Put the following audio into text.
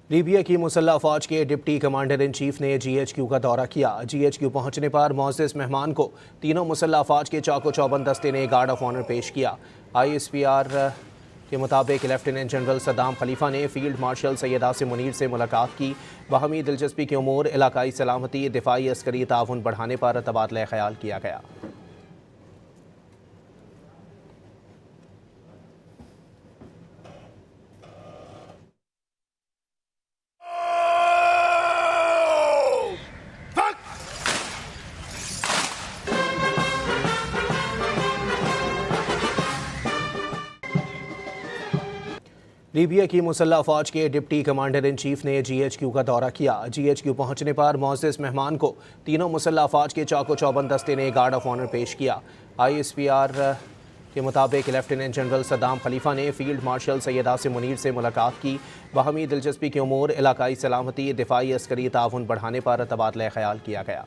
Libya की मुसल्लह फ़ौज के डिप्टी कमांडर इन चीफ ने GHQ का दौरा किया। GHQ पहुंचने पर मोअज़्ज़ज़ मेहमान को तीनों मुसल्लह फ़ौज के चाको चौबंद दस्ते ने गार्ड ऑफ ऑनर पेश किया। ISPR के मुताबिक लेफ्टिनेंट जनरल सद्दाम खलीफा ने फील्ड मार्शल सैयद आसिम मुनीर से मुलाकात की। बाहमी दिलचस्पी के उमूर, इलाकाई सलामती, दिफाई अस्करी ताउन बढ़ाने पर तबादला ख्याल किया गया। लीबिया की मुसल्लह फ़ौज के डिप्टी कमांडर इन चीफ ने GHQ का दौरा किया। GHQ पहुंचने पर मोअज़्ज़ज़ मेहमान को तीनों मुसल्लह फ़ौज के चाको चौबंद दस्ते ने गार्ड ऑफ ऑनर पेश किया। ISPR के मुताबिक लेफ्टिनेंट जनरल सद्दाम खलीफा ने फील्ड मार्शल सैयद आसिम मुनीर से मुलाकात की। बाहमी दिलचस्पी के उमूर, इलाकाई सलामती, दिफाई अस्करी ताउन बढ़ाने पर तबादला ख्याल किया गया।